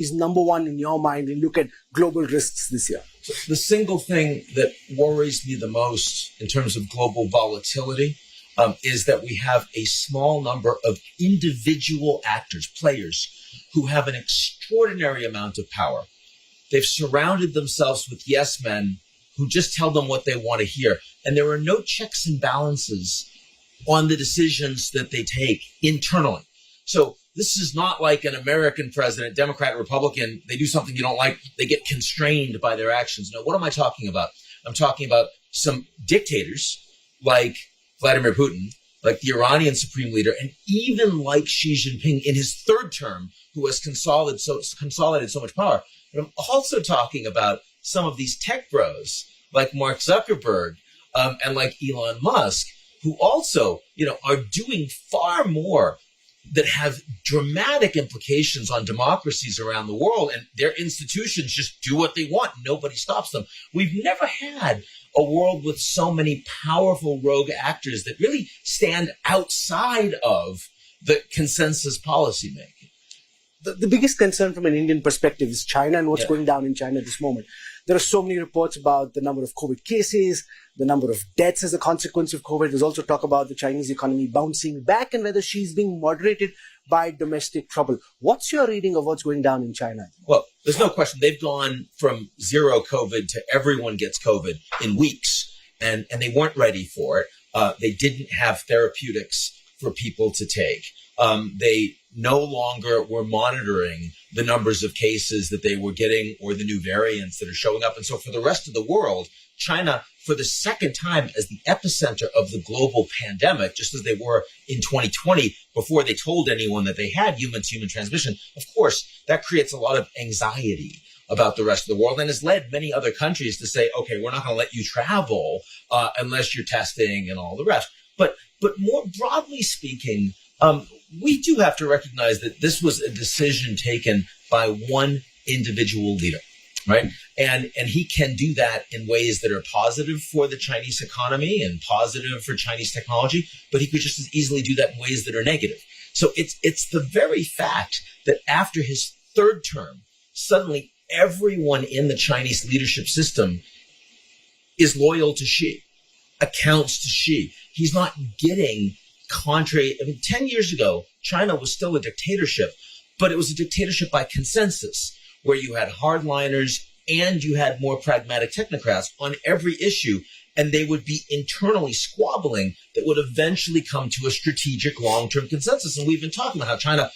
is number one in your mind when you look at global risks this year? The single thing that worries me the most in terms of global volatility is that we have a small number of individual actors, players, who have an extraordinary amount of power. They've surrounded themselves with yes men who just tell them what they want to hear. And there are no checks and balances on the decisions that they take internally. So this is not like an American president, Democrat, Republican. They do something you don't like, they get constrained by their actions. No, what am I talking about? I'm talking about some dictators like Vladimir Putin, like the Iranian supreme leader, and even like Xi Jinping in his third term, who has consolidated so much power. But I'm also talking about some of these tech bros like Mark Zuckerberg and like Elon Musk, who also, are doing far more that have dramatic implications on democracies around the world, and their institutions just do what they want. Nobody stops them. We've never had a world with so many powerful rogue actors that really stand outside of the consensus policymaking. The biggest concern from an Indian perspective is China and what's going down in China at this moment. There are so many reports about the number of COVID cases, the number of deaths as a consequence of COVID. There's also talk about the Chinese economy bouncing back and whether she's being moderated by domestic trouble. What's your reading of what's going down in China? Well, there's no question. They've gone from zero COVID to everyone gets COVID in weeks, and they weren't ready for it. They didn't have therapeutics for people to take. They no longer were monitoring the numbers of cases that they were getting or the new variants that are showing up. And so for the rest of the world, China, for the second time as the epicenter of the global pandemic, just as they were in 2020, before they told anyone that they had human-to-human transmission, of course, that creates a lot of anxiety about the rest of the world and has led many other countries to say, okay, we're not going to let you travel unless you're testing and all the rest. But more broadly speaking, we do have to recognize that this was a decision taken by one individual leader, right? And he can do that in ways that are positive for the Chinese economy and positive for Chinese technology, but he could just as easily do that in ways that are negative. So it's the very fact that after his third term, suddenly everyone in the Chinese leadership system is loyal to Xi, accounts to Xi. He's not getting contrary. 10 years ago, China was still a dictatorship, but it was a dictatorship by consensus, where you had hardliners and you had more pragmatic technocrats on every issue, and they would be internally squabbling that would eventually come to a strategic long-term consensus. And we've been talking about how China,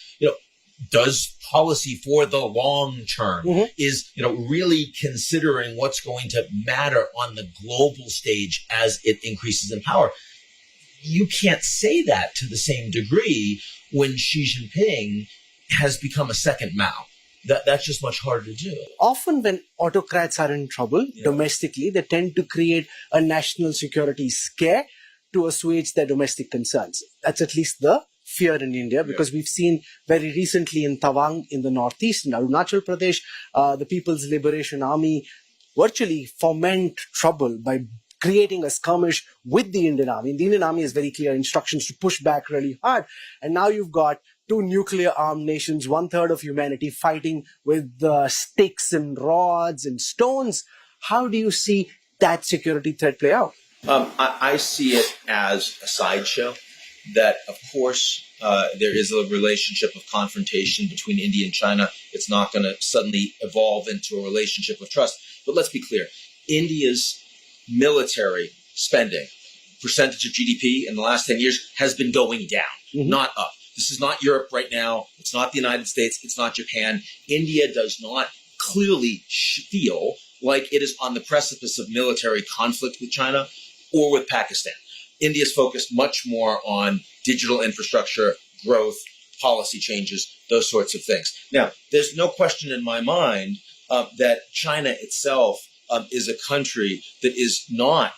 does policy for the long term, is, really considering what's going to matter on the global stage as it increases in power. You can't say that to the same degree when Xi Jinping has become a second Mao. That's just much harder to do. Often when autocrats are in trouble domestically, they tend to create a national security scare to assuage their domestic concerns. That's at least the fear in India, because we've seen very recently in Tawang in the northeast, in Arunachal Pradesh, the People's Liberation Army virtually foment trouble by creating a skirmish with the Indian Army. And the Indian Army has very clear instructions to push back really hard. And now you've got two nuclear-armed nations, 1/3 of humanity fighting with sticks and rods and stones. How do you see that security threat play out? I see it as a sideshow. That, of course, there is a relationship of confrontation between India and China. It's not going to suddenly evolve into a relationship of trust. But let's be clear. India's military spending, percentage of GDP in the last 10 years, has been going down, not up. This is not Europe right now. It's not the United States. It's not Japan. India does not clearly feel like it is on the precipice of military conflict with China or with Pakistan. India is focused much more on digital infrastructure, growth, policy changes, those sorts of things. Now, there's no question in my mind that China itself is a country that is not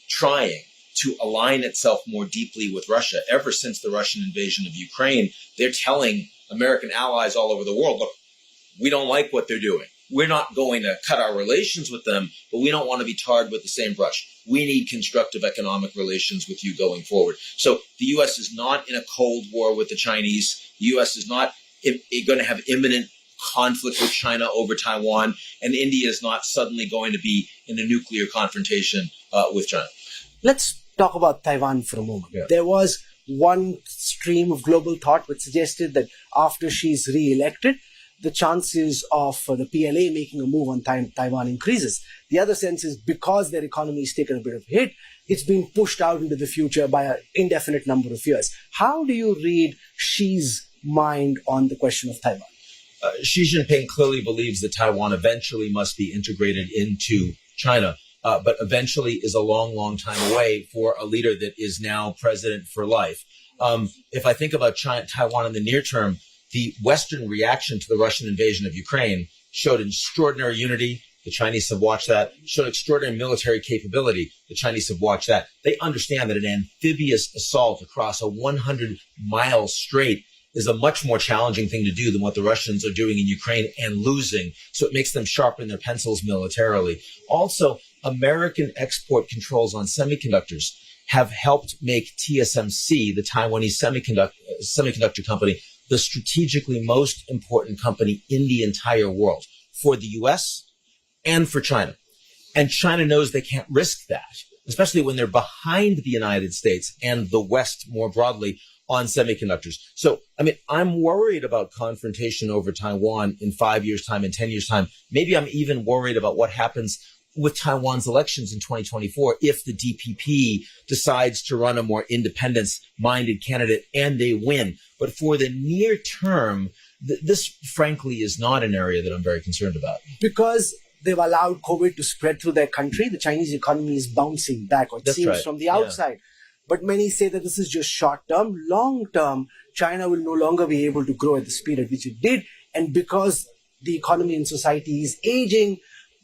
trying to align itself more deeply with Russia. Ever since the Russian invasion of Ukraine, they're telling American allies all over the world, look, we don't like what they're doing. We're not going to cut our relations with them, but we don't want to be tarred with the same brush. We need constructive economic relations with you going forward. So the U.S. is not in a Cold War with the Chinese. The U.S. is not going to have imminent conflict with China over Taiwan, and India is not suddenly going to be in a nuclear confrontation with China. Let's talk about Taiwan for a moment. Yeah. There was one stream of global thought which suggested that after she's re-elected, the chances of the PLA making a move on Taiwan increases. The other sense is because their economy has taken a bit of a hit, it's been pushed out into the future by an indefinite number of years. How do you read Xi's mind on the question of Taiwan? Xi Jinping clearly believes that Taiwan eventually must be integrated into China, but eventually is a long, long time away for a leader that is now president for life. If I think about Taiwan in the near term, the Western reaction to the Russian invasion of Ukraine showed extraordinary unity. The Chinese have watched that. Showed extraordinary military capability. The Chinese have watched that. They understand that an amphibious assault across a 100-mile strait is a much more challenging thing to do than what the Russians are doing in Ukraine and losing. So it makes them sharpen their pencils militarily. Also, American export controls on semiconductors have helped make TSMC, the Taiwanese semiconductor company, the strategically most important company in the entire world for the U.S. and for China. And China knows they can't risk that, especially when they're behind the United States and the West more broadly on semiconductors. So, I'm worried about confrontation over Taiwan in 5 years' time, in 10 years' time. Maybe I'm even worried about what happens with Taiwan's elections in 2024 if the DPP decides to run a more independence-minded candidate and they win. But for the near term, this frankly is not an area that I'm very concerned about. Because they've allowed COVID to spread through their country, the Chinese economy is bouncing back, or it seems right. From the outside. Yeah. But many say that this is just short-term. Long-term, China will no longer be able to grow at the speed at which it did. And because the economy and society is aging,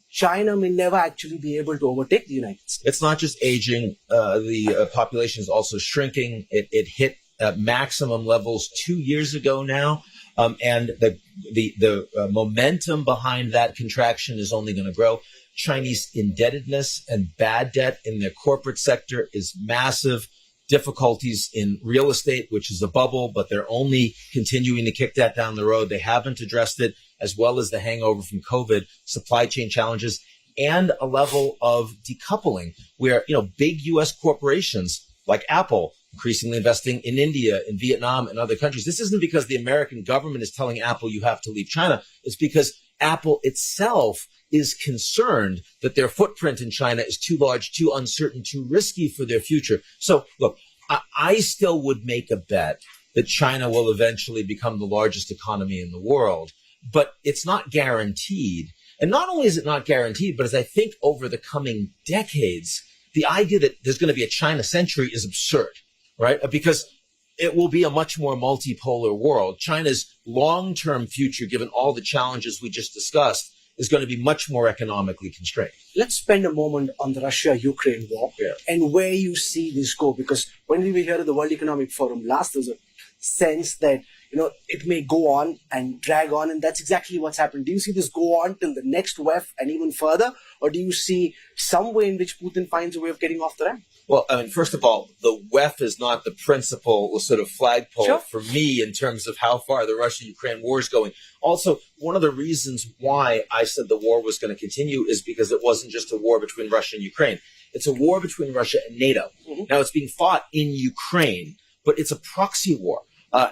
China may never actually be able to overtake the United States. It's not just aging. The population is also shrinking. It hit maximum levels 2 years ago now. And the momentum behind that contraction is only going to grow. Chinese indebtedness and bad debt in their corporate sector is massive. Difficulties in real estate, which is a bubble, but they're only continuing to kick that down the road. They haven't addressed it, as well as the hangover from COVID, supply chain challenges, and a level of decoupling where, big U.S. corporations like Apple increasingly investing in India, in Vietnam, and other countries. This isn't because the American government is telling Apple you have to leave China. It's because Apple itself is concerned that their footprint in China is too large, too uncertain, too risky for their future. So, look, I still would make a bet that China will eventually become the largest economy in the world, but it's not guaranteed. And not only is it not guaranteed, but as I think over the coming decades, the idea that there's going to be a China century is absurd, right? Because it will be a much more multipolar world. China's long-term future, given all the challenges we just discussed, is going to be much more economically constrained. Let's spend a moment on the Russia-Ukraine war and where you see this go. Because when we were here at the World Economic Forum last, there was a sense that, it may go on and drag on. And that's exactly what's happened. Do you see this go on till the next WEF and even further? Or do you see some way in which Putin finds a way of getting off the ramp? Well, first of all, the WEF is not the principal sort of flagpole for me in terms of how far the Russia-Ukraine war is going. Also, one of the reasons why I said the war was going to continue is because it wasn't just a war between Russia and Ukraine. It's a war between Russia and NATO. Mm-hmm. Now, it's being fought in Ukraine, but it's a proxy war.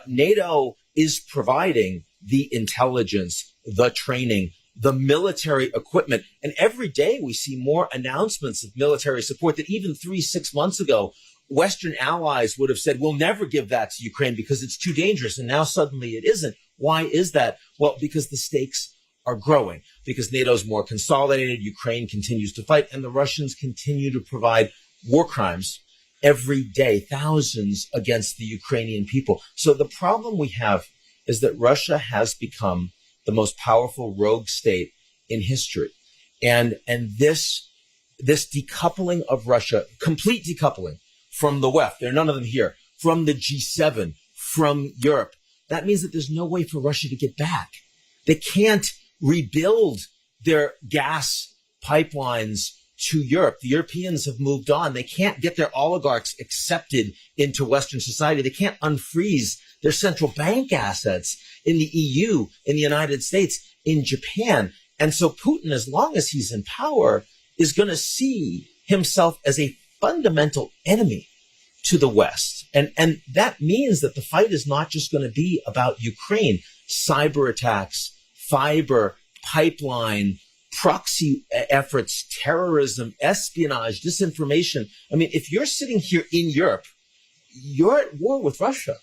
NATO is providing the intelligence, the training, the military equipment. And every day we see more announcements of military support that even 3-6 months ago, Western allies would have said, we'll never give that to Ukraine because it's too dangerous. And now suddenly it isn't. Why is that? Well, because the stakes are growing, because NATO's more consolidated, Ukraine continues to fight, and the Russians continue to provide war crimes every day, thousands against the Ukrainian people. So the problem we have is that Russia has become the most powerful rogue state in history. And this decoupling of Russia, complete decoupling from the WEF, there are none of them here, from the G7, from Europe, that means that there's no way for Russia to get back. They can't rebuild their gas pipelines to Europe. The Europeans have moved on. They can't get their oligarchs accepted into Western society. They can't unfreeze their central bank assets in the EU, in the United States, in Japan. And so Putin, as long as he's in power, is going to see himself as a fundamental enemy to the West. And that means that the fight is not just going to be about Ukraine. Cyber attacks, fiber, pipeline, proxy efforts, terrorism, espionage, disinformation. I mean, if you're sitting here in Europe, you're at war with Russia.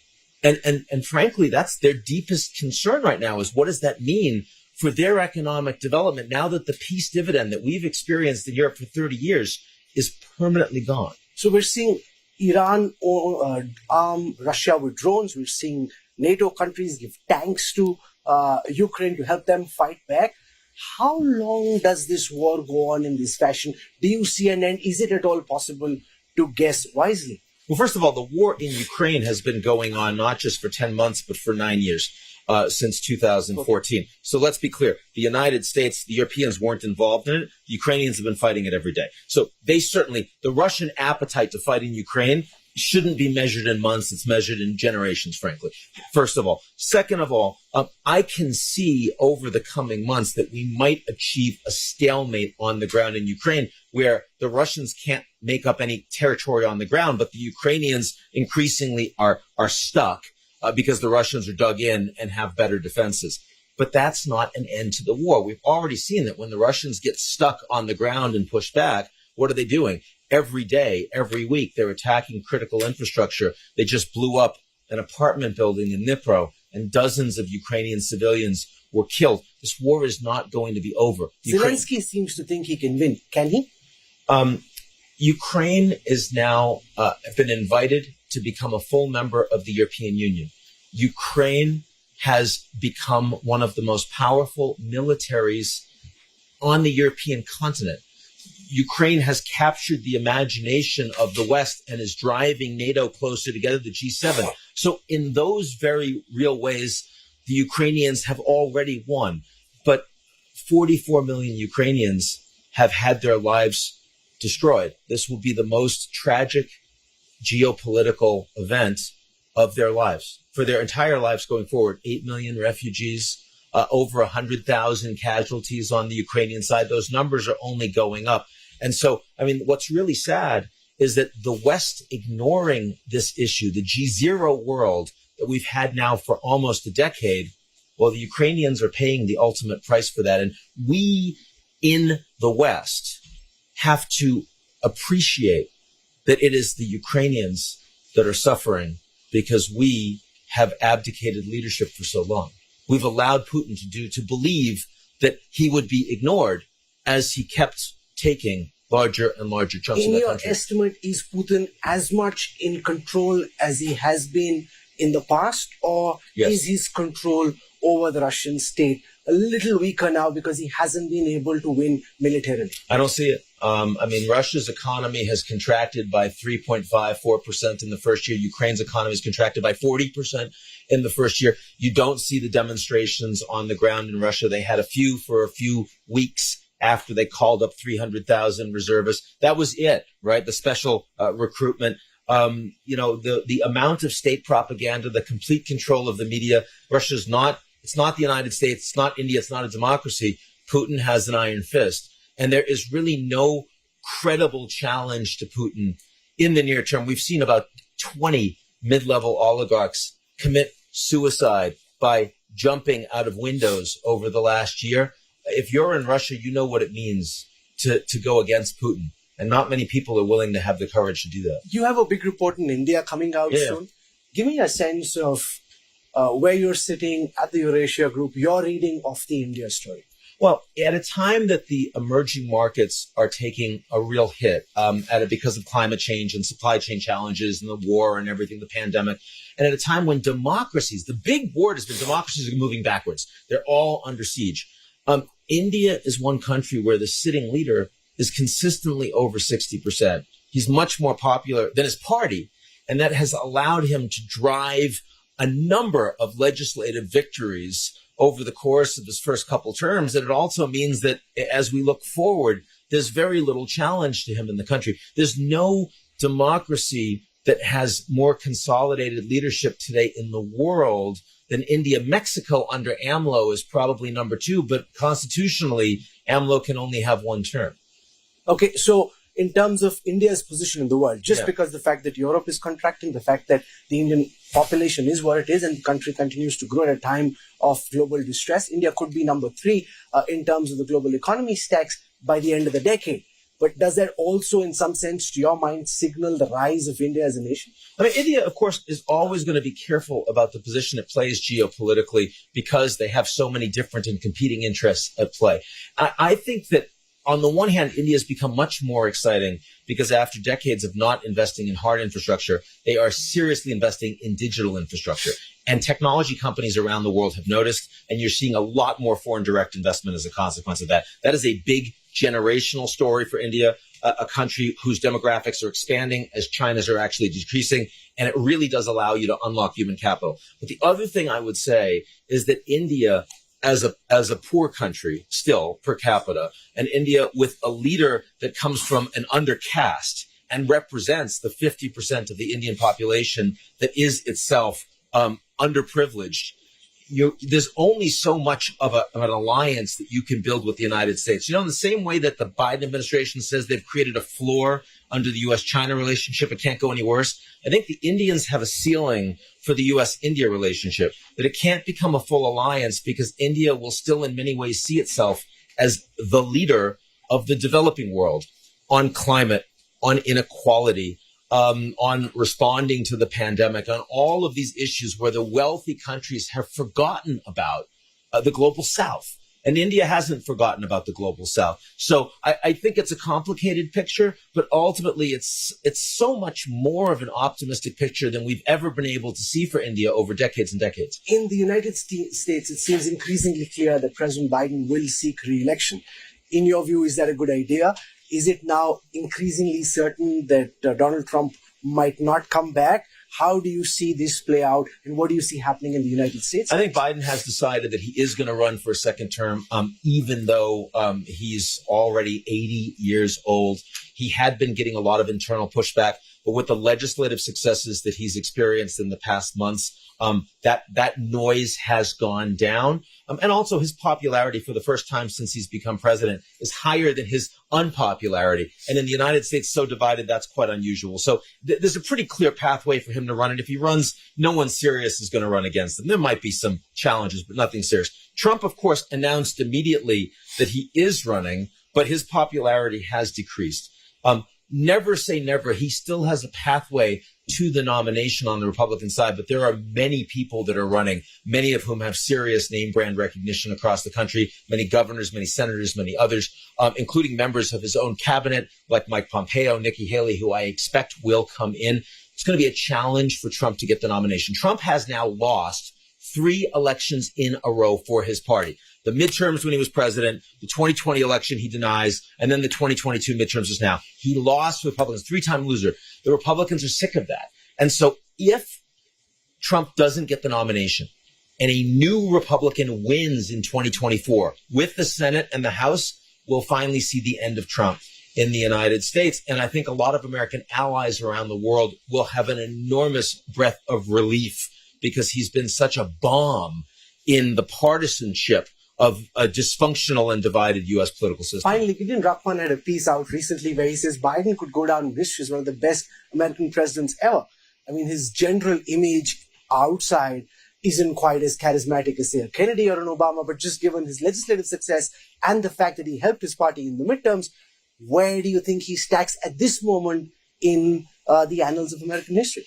And frankly, that's their deepest concern right now, is what does that mean for their economic development now that the peace dividend that we've experienced in Europe for 30 years is permanently gone? So we're seeing Iran arm Russia with drones. We're seeing NATO countries give tanks to Ukraine to help them fight back. How long does this war go on in this fashion? Do you see an end? Is it at all possible to guess wisely? Well, first of all, the war in Ukraine has been going on not just for 10 months, but for 9 years, since 2014. Okay. So let's be clear. The United States, the Europeans weren't involved in it. The Ukrainians have been fighting it every day. So they certainly, the Russian appetite to fight in Ukraine shouldn't be measured in months. It's measured in generations, frankly. First of all. Second of all, I can see over the coming months that we might achieve a stalemate on the ground in Ukraine, where the Russians can't make up any territory on the ground, but the Ukrainians increasingly are stuck because the Russians are dug in and have better defenses. But that's not an end to the war. We've already seen that when the Russians get stuck on the ground and push back, what are they doing? Every day, every week, they're attacking critical infrastructure. They just blew up an apartment building in Dnipro, and dozens of Ukrainian civilians were killed. This war is not going to be over. Zelensky seems to think he can win. Can he? Ukraine is now been invited to become a full member of the European Union. Ukraine has become one of the most powerful militaries on the European continent. Ukraine has captured the imagination of the West and is driving NATO closer together, the G7. So in those very real ways, the Ukrainians have already won. But 44 million Ukrainians have had their lives destroyed. This will be the most tragic geopolitical event of their lives, for their entire lives going forward. 8 million refugees, over 100,000 casualties on the Ukrainian side. Those numbers are only going up. And so, I mean, what's really sad is that the West ignoring this issue, the G0 world that we've had now for almost a decade, well, the Ukrainians are paying the ultimate price for that. And we in the West have to appreciate that it is the Ukrainians that are suffering because we have abdicated leadership for so long. We've allowed Putin to believe that he would be ignored as he kept taking larger and larger chunks of the country. In your estimate, is Putin as much in control as he has been in the past, or is his control over the Russian state a little weaker now because he hasn't been able to win militarily? I don't see it. I mean, Russia's economy has contracted by 3.54% in the first year. Ukraine's economy has contracted by 40% in the first year. You don't see the demonstrations on the ground in Russia. They had a few for a few weeks after they called up 300,000 reservists. That was it, right? The special recruitment. The amount of state propaganda, the complete control of the media. Russia's not, it's not the United States, it's not India, it's not a democracy. Putin has an iron fist. And there is really no credible challenge to Putin in the near term. We've seen about 20 mid-level oligarchs commit suicide by jumping out of windows over the last year. If you're in Russia, you know what it means to go against Putin. And not many people are willing to have the courage to do that. You have a big report in India coming out soon. Give me a sense of where you're sitting at the Eurasia Group, your reading of the India story. Well, at a time that the emerging markets are taking a real hit because of climate change and supply chain challenges and the war and everything, the pandemic, and at a time when democracies, the big word has been democracies are moving backwards. They're all under siege. India is one country where the sitting leader is consistently over 60%. He's much more popular than his party, and that has allowed him to drive a number of legislative victories over the course of his first couple terms. And it also means that as we look forward, there's very little challenge to him in the country. There's no democracy that has more consolidated leadership today in the world than India. Mexico under AMLO is probably number 2, but constitutionally, AMLO can only have one term. Okay, so in terms of India's position in the world, just Yeah. because the fact that Europe is contracting, the fact that the Indian population is what it is and the country continues to grow at a time of global distress, India could be number 3 in terms of the global economy stacks by the end of the decade. But does that also, in some sense, to your mind, signal the rise of India as a nation? I mean, India, of course, is always going to be careful about the position it plays geopolitically because they have so many different and competing interests at play. I think that on the one hand, India has become much more exciting because after decades of not investing in hard infrastructure, they are seriously investing in digital infrastructure. And technology companies around the world have noticed, and you're seeing a lot more foreign direct investment as a consequence of that. That is a big generational story for India, a country whose demographics are expanding as China's are actually decreasing. And it really does allow you to unlock human capital. But the other thing I would say is that India, as a poor country still per capita, and India with a leader that comes from an undercaste and represents the 50% of the Indian population that is itself underprivileged, there's only so much of an alliance that you can build with the United States. You know, in the same way that the Biden administration says they've created a floor under the U.S.-China relationship, it can't go any worse. I think the Indians have a ceiling for the U.S.-India relationship, that it can't become a full alliance because India will still in many ways see itself as the leader of the developing world on climate, on inequality, on responding to the pandemic, on all of these issues where the wealthy countries have forgotten about the global south. And India hasn't forgotten about the global south. So I think it's a complicated picture, but ultimately it's so much more of an optimistic picture than we've ever been able to see for India over decades and decades. In the United States, it seems increasingly clear that President Biden will seek re-election. In your view, is that a good idea? Is it now increasingly certain that Donald Trump might not come back? How do you see this play out, and what do you see happening in the United States? I think Biden has decided that he is going to run for a second term, even though he's already 80 years old. He had been getting a lot of internal pushback, but with the legislative successes that he's experienced in the past months, that noise has gone down. And also his popularity for the first time since he's become president is higher than his unpopularity. And in the United States, so divided, that's quite unusual. So there's a pretty clear pathway for him to run. And if he runs, no one serious is going to run against him. There might be some challenges, but nothing serious. Trump, of course, announced immediately that he is running, but his popularity has decreased. Never say never. He still has a pathway to the nomination on the Republican side, but there are many people that are running, many of whom have serious name brand recognition across the country, many governors, many senators, many others, including members of his own cabinet, like Mike Pompeo, Nikki Haley, who I expect will come in. It's going to be a challenge for Trump to get the nomination. Trump has now lost 3 elections in a row for his party. The midterms when he was president, the 2020 election he denies, and then the 2022 midterms is now. He lost to Republicans, 3-time loser. The Republicans are sick of that. And so if Trump doesn't get the nomination and a new Republican wins in 2024 with the Senate and the House, we'll finally see the end of Trump in the United States. And I think a lot of American allies around the world will have an enormous breath of relief because he's been such a bomb in the partisanship of a dysfunctional and divided U.S. political system. Finally, Gideon Rachman had a piece out recently where he says Biden could go down in history as one of the best American presidents ever. I mean, his general image outside isn't quite as charismatic as, say, a Kennedy or an Obama, but just given his legislative success and the fact that he helped his party in the midterms, where do you think he stacks at this moment in the annals of American history?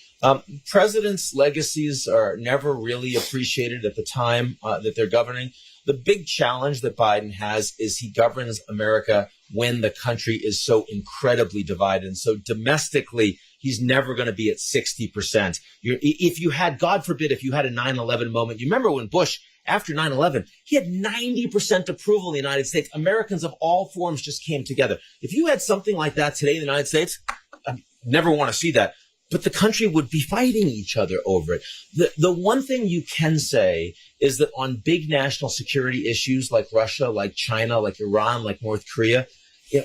Presidents' legacies are never really appreciated at the time that they're governing. The big challenge that Biden has is he governs America when the country is so incredibly divided. And so domestically, he's never going to be at 60%. If you had, God forbid, if you had a 9/11 moment, you remember when Bush, after 9/11, he had 90% approval in the United States. Americans of all forms just came together. If you had something like that today in the United States, I never want to see that. But the country would be fighting each other over it. The one thing you can say is that on big national security issues like Russia, like China, like Iran, like North Korea,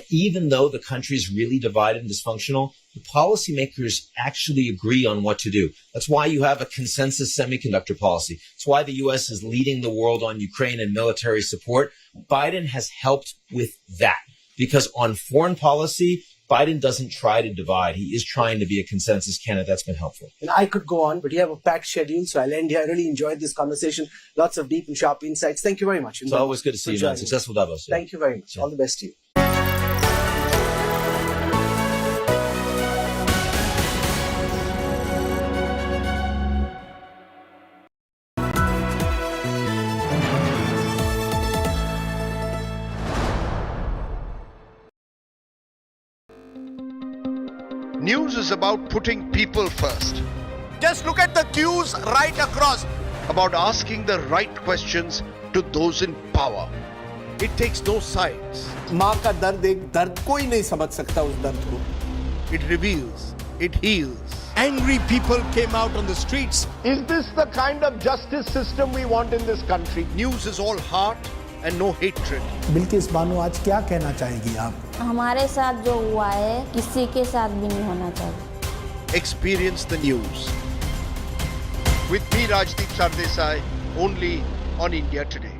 even though the country is really divided and dysfunctional, the policymakers actually agree on what to do. That's why you have a consensus semiconductor policy. It's why the U.S. is leading the world on Ukraine and military support. Biden has helped with that because on foreign policy, Biden doesn't try to divide. He is trying to be a consensus candidate. That's been helpful. And I could go on, but you have a packed schedule, so I'll end here. I really enjoyed this conversation. Lots of deep and sharp insights. Thank you very much. It's always good to see you, man. Successful Davos. Yeah. Thank you very much. Yeah. All the best to you. News is about putting people first. Just look at the queues right across. About asking the right questions to those in power. It takes no sides. माँ का दर्द एक दर्द कोई नहीं समझ सकता उस दर्द को. It reveals. It heals. Angry people came out on the streets. Is this the kind of justice system we want in this country? News is all heart and no hatred. Bilkis Bano आज क्या कहना चाहेंगी आप? हमारे साथ जो हुआ है किसी के साथ भी नहीं होना चाहिए. Experience the news. With me, Rajdeep Sardesai, only on India Today.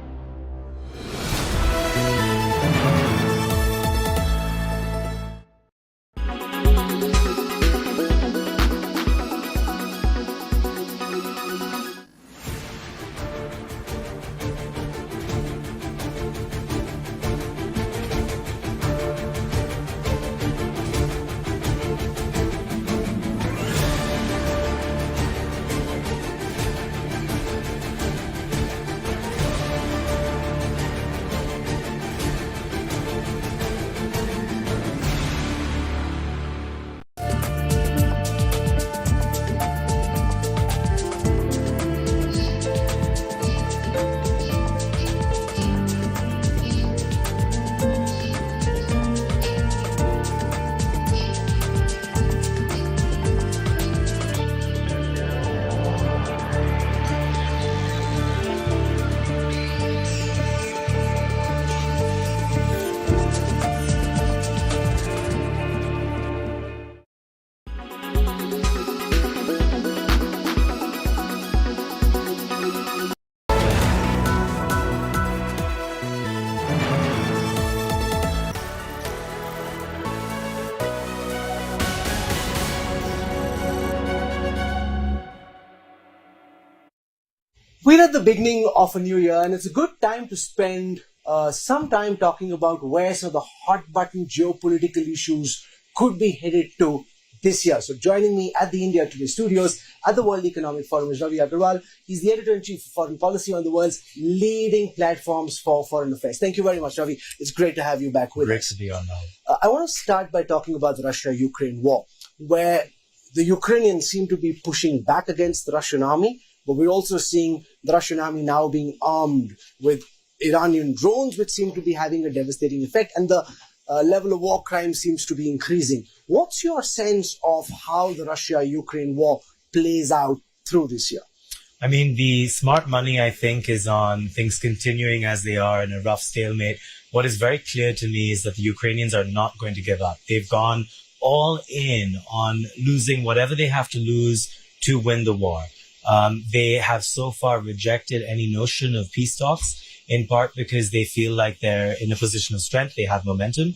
We're at the beginning of a new year, and it's a good time to spend some time talking about where some of the hot button geopolitical issues could be headed to this year. So joining me at the India Today studios at the World Economic Forum is Ravi Agrawal. He's the editor-in-chief of foreign policy on the world's leading platforms for foreign affairs. Thank you very much, Ravi. It's great to have you back with us. Great to be on now. I want to start by talking about the Russia-Ukraine war, where the Ukrainians seem to be pushing back against the Russian army, but we're also seeing the Russian army now being armed with Iranian drones, which seem to be having a devastating effect, and the level of war crime seems to be increasing. What's your sense of how the Russia-Ukraine war plays out through this year? I mean, the smart money, I think, is on things continuing as they are in a rough stalemate. What is very clear to me is that the Ukrainians are not going to give up. They've gone all in on losing whatever they have to lose to win the war. They have so far rejected any notion of peace talks, in part because they feel like they're in a position of strength. They have momentum.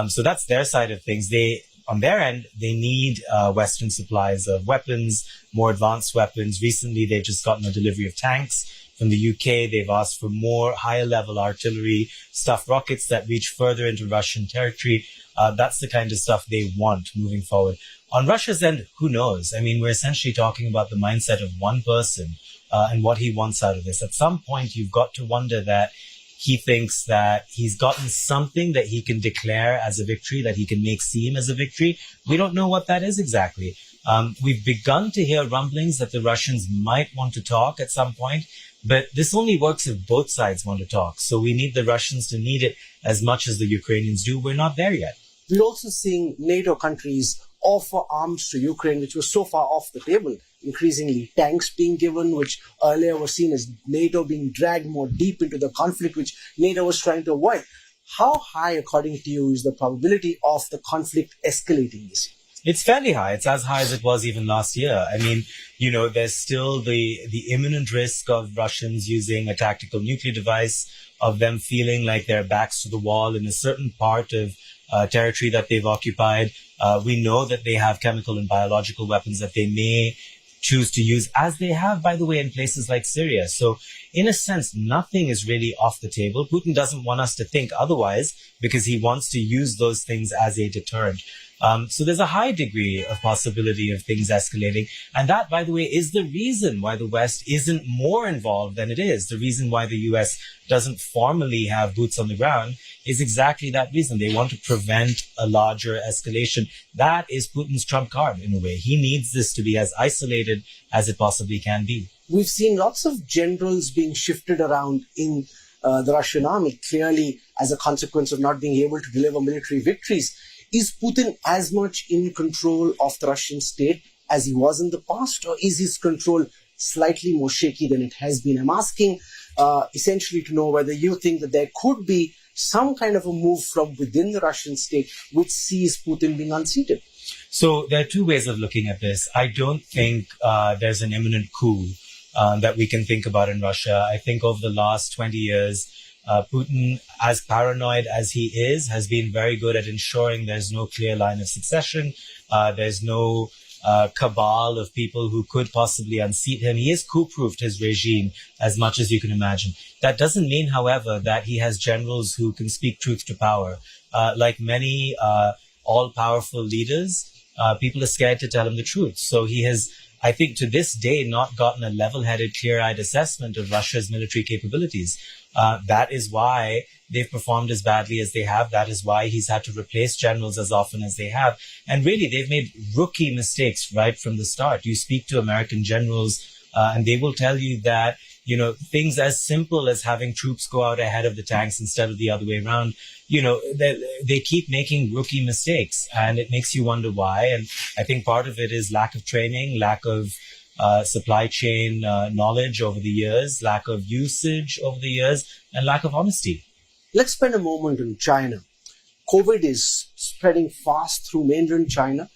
So that's their side of things. On their end, they need Western supplies of weapons, more advanced weapons. Recently, they've just gotten a delivery of tanks from the UK. They've asked for more higher level artillery, stuffed rockets that reach further into Russian territory. That's the kind of stuff they want moving forward. On Russia's end, who knows? I mean, we're essentially talking about the mindset of one person and what he wants out of this. At some point, you've got to wonder that he thinks that he's gotten something that he can declare as a victory, that he can make seem as a victory. We don't know what that is exactly. We've begun to hear rumblings that the Russians might want to talk at some point, but this only works if both sides want to talk. So we need the Russians to need it as much as the Ukrainians do. We're not there yet. We're also seeing NATO countries offer arms to Ukraine, which was so far off the table. Increasingly, tanks being given, which earlier was seen as NATO being dragged more deep into the conflict, which NATO was trying to avoid. How high, according to you, is the probability of the conflict escalating this year? It's fairly high. It's as high as it was even last year. I mean, there's still the imminent risk of Russians using a tactical nuclear device, of them feeling like their backs to the wall in a certain part of territory that they've occupied. We know that they have chemical and biological weapons that they may choose to use, as they have, by the way, in places like Syria. So in a sense, nothing is really off the table. Putin doesn't want us to think otherwise because he wants to use those things as a deterrent. So there's a high degree of possibility of things escalating. And that, by the way, is the reason why the West isn't more involved than it is. The reason why the US doesn't formally have boots on the ground is exactly that reason. They want to prevent a larger escalation. That is Putin's trump card, in a way. He needs this to be as isolated as it possibly can be. We've seen lots of generals being shifted around in the Russian army, clearly as a consequence of not being able to deliver military victories. Is Putin as much in control of the Russian state as he was in the past, or is his control slightly more shaky than it has been? I'm asking essentially to know whether you think that there could be some kind of a move from within the Russian state which sees Putin being unseated. So there are two ways of looking at this. I don't think there's an imminent coup that we can think about in Russia. I think over the last 20 years, Putin, as paranoid as he is, has been very good at ensuring there's no clear line of succession. There's no cabal of people who could possibly unseat him. He has coup-proofed his regime as much as you can imagine. That doesn't mean, however, that he has generals who can speak truth to power. Like many all-powerful leaders, people are scared to tell him the truth. So he has, I think, to this day, not gotten a level-headed, clear-eyed assessment of Russia's military capabilities. That is why they've performed as badly as they have. That is why he's had to replace generals as often as they have. And really, they've made rookie mistakes right from the start. You speak to American generals, and they will tell you that, things as simple as having troops go out ahead of the tanks instead of the other way around, they keep making rookie mistakes, and it makes you wonder why. And I think part of it is lack of training, lack of supply chain knowledge over the years, lack of usage over the years, and lack of honesty. Let's spend a moment on China. COVID is spreading fast through mainland China.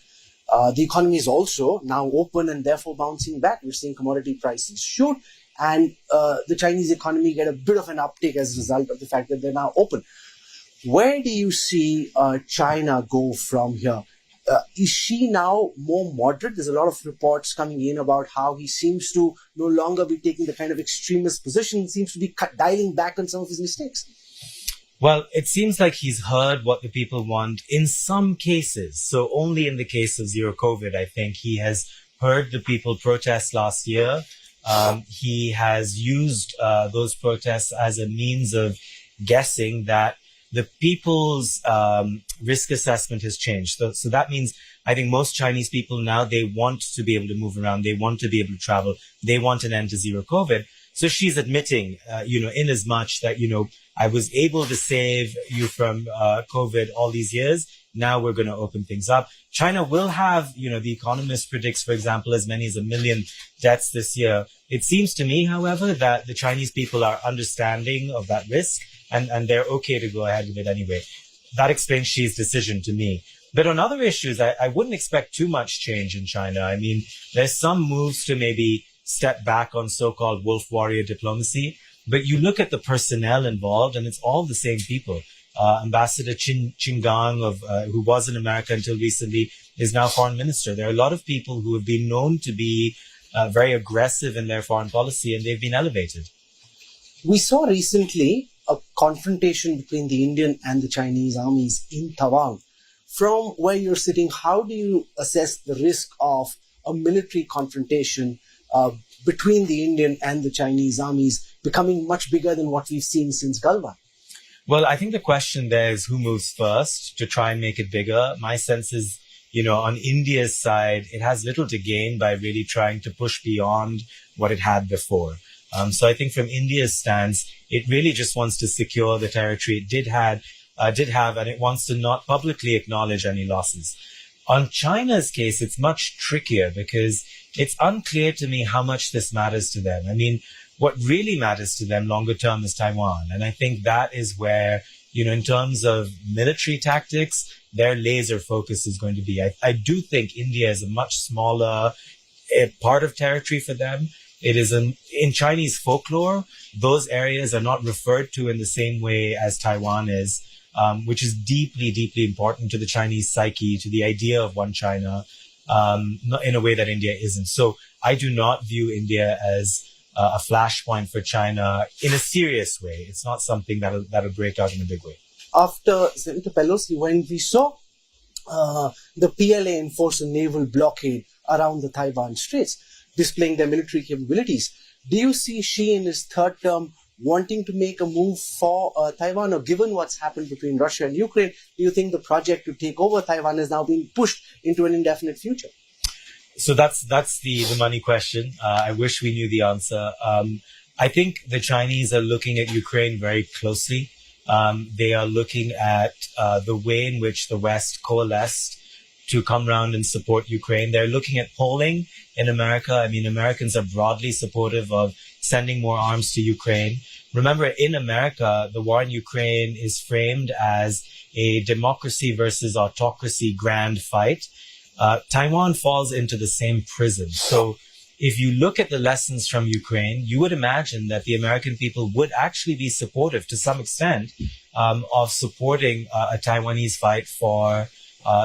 The economy is also now open and therefore bouncing back. We're seeing commodity prices shoot, and the Chinese economy get a bit of an uptick as a result of the fact that they're now open. Where do you see China go from here? Is she now more moderate? There's a lot of reports coming in about how he seems to no longer be taking the kind of extremist position, seems to be dialing back on some of his mistakes. Well, it seems like he's heard what the people want in some cases. So only in the case of zero COVID, I think he has heard the people protest last year. He has used those protests as a means of guessing that the people's risk assessment has changed. So that means I think most Chinese people now, they want to be able to move around. They want to be able to travel. They want an end to zero COVID. So she's admitting, in as much that, I was able to save you from COVID all these years. Now we're going to open things up. China will have, the Economist predicts, for example, as many as 1 million deaths this year. It seems to me, however, that the Chinese people are understanding of that risk and they're okay to go ahead with it anyway. That explains Xi's decision to me. But on other issues, I wouldn't expect too much change in China. I mean, there's some moves to maybe step back on so-called wolf warrior diplomacy. But you look at the personnel involved, and it's all the same people. Ambassador Qin Gang, who was in America until recently, is now foreign minister. There are a lot of people who have been known to be very aggressive in their foreign policy, and they've been elevated. We saw recently a confrontation between the Indian and the Chinese armies in Tawang. From where you're sitting, how do you assess the risk of a military confrontation between the Indian and the Chinese armies becoming much bigger than what we've seen since Galwan? Well, I think the question there is who moves first to try and make it bigger. My sense is, on India's side, it has little to gain by really trying to push beyond what it had before. So I think from India's stance, it really just wants to secure the territory it did have, and it wants to not publicly acknowledge any losses. On China's case, it's much trickier because it's unclear to me how much this matters to them. I mean, what really matters to them longer term is Taiwan. And I think that is where, in terms of military tactics, their laser focus is going to be. I do think India is a much smaller part of territory for them. It is in Chinese folklore, those areas are not referred to in the same way as Taiwan is, which is deeply, deeply important to the Chinese psyche, to the idea of one China, in a way that India isn't. So I do not view India as a flashpoint for China in a serious way. It's not something that'll break out in a big way. After Senator Pelosi, when we saw the PLA enforce a naval blockade around the Taiwan Straits, displaying their military capabilities, do you see Xi in his third term wanting to make a move for Taiwan, or given what's happened between Russia and Ukraine, do you think the project to take over Taiwan is now being pushed into an indefinite future? So that's the money question. I wish we knew the answer. I think the Chinese are looking at Ukraine very closely. They are looking at the way in which the West coalesced to come around and support Ukraine. They're looking at polling in America. I mean, Americans are broadly supportive of sending more arms to Ukraine. Remember, in America, the war in Ukraine is framed as a democracy versus autocracy grand fight. Taiwan falls into the same prison. So if you look at the lessons from Ukraine, you would imagine that the American people would actually be supportive to some extent of supporting a Taiwanese fight for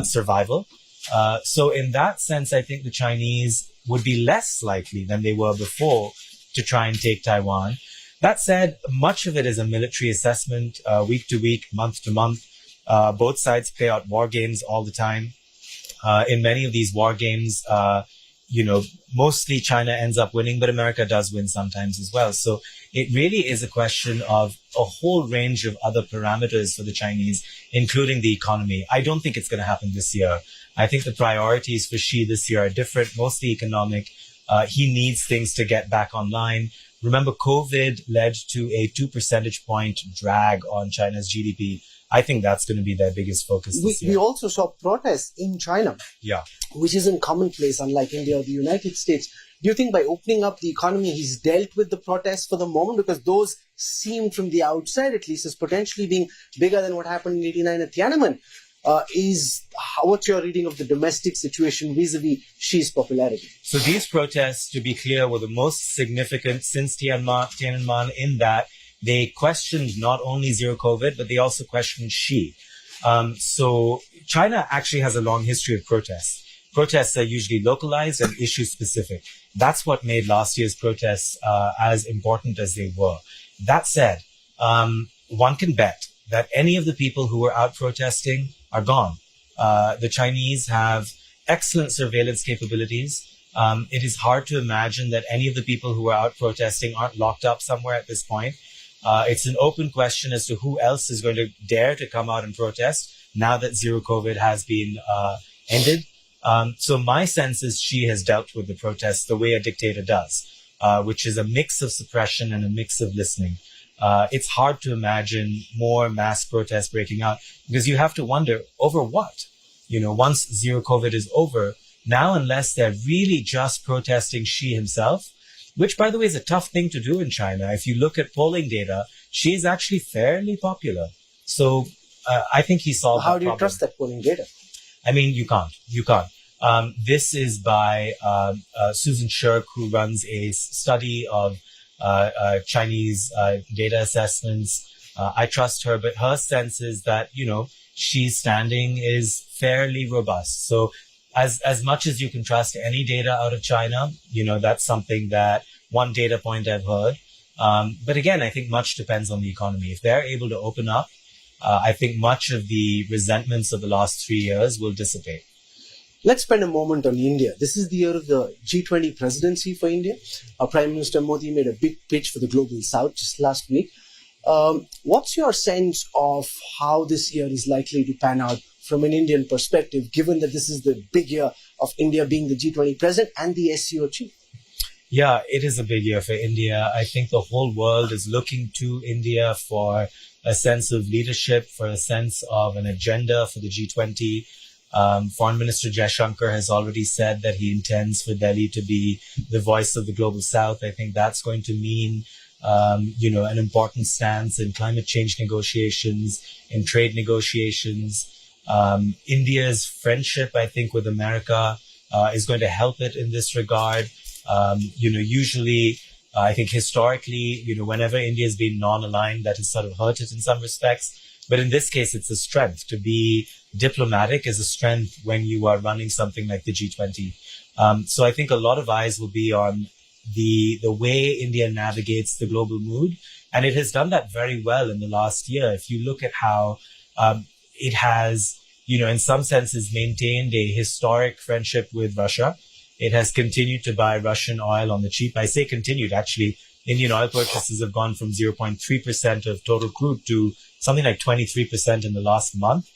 survival. So in that sense, I think the Chinese would be less likely than they were before to try and take Taiwan. That said, much of it is a military assessment, week to week, month to month. Both sides play out war games all the time. In many of these war games, mostly China ends up winning, but America does win sometimes as well. So it really is a question of a whole range of other parameters for the Chinese, including the economy. I don't think it's going to happen this year. I think the priorities for Xi this year are different, mostly economic. He needs things to get back online. Remember, COVID led to a 2 percentage point drag on China's GDP. I think that's going to be their biggest focus this year. We also saw protests in China, which isn't commonplace, unlike India or the United States. Do you think by opening up the economy, he's dealt with the protests for the moment? Because those seemed from the outside, at least, as potentially being bigger than what happened in 89 at Tiananmen. What's your reading of the domestic situation vis-a-vis Xi's popularity? So these protests, to be clear, were the most significant since Tiananmen in that they questioned not only zero COVID, but they also questioned Xi. So China actually has a long history of protests. Protests are usually localized and issue specific. That's what made last year's protests as important as they were. That said, one can bet that any of the people who were out protesting are gone. The Chinese have excellent surveillance capabilities. It is hard to imagine that any of the people who are out protesting aren't locked up somewhere at this point. It's an open question as to who else is going to dare to come out and protest now that zero COVID has been ended. So my sense is Xi has dealt with the protests the way a dictator does, which is a mix of suppression and a mix of listening. It's hard to imagine more mass protests breaking out because you have to wonder over what? Once zero COVID is over, now unless they're really just protesting Xi himself, which, by the way, is a tough thing to do in China. If you look at polling data, Xi is actually fairly popular. So I think he solved How that do you problem. trust that polling data? I mean, you can't. This is by Susan Shirk, who runs a study of Chinese data assessments. I trust her, but her sense is that, Xi's standing is fairly robust. So as much as you can trust any data out of China, that's something that one data point I've heard. But again, I think much depends on the economy. If they're able to open up, I think much of the resentments of the last 3 years will dissipate. Let's spend a moment on India. This is the year of the G20 presidency for India. Our Prime Minister Modi made a big pitch for the Global South just last week. What's your sense of how this year is likely to pan out from an Indian perspective, given that this is the big year of India being the G20 president and the SCO chief? Yeah, it is a big year for India. I think the whole world is looking to India for a sense of leadership, for a sense of an agenda for the G20. Foreign Minister Jaishankar has already said that he intends for Delhi to be the voice of the Global South. I think that's going to mean an important stance in climate change negotiations, in trade negotiations. India's friendship, I think, with America is going to help it in this regard. Usually, I think historically, whenever India has been non-aligned, that has sort of hurt it in some respects. But in this case, it's a strength. To be diplomatic is a strength when you are running something like the G20. So I think a lot of eyes will be on the way India navigates the global mood. And it has done that very well in the last year. If you look at how it has, in some senses maintained a historic friendship with Russia. It has continued to buy Russian oil on the cheap. I say continued, actually. Indian oil purchases have gone from 0.3% of total crude to something like 23% in the last month.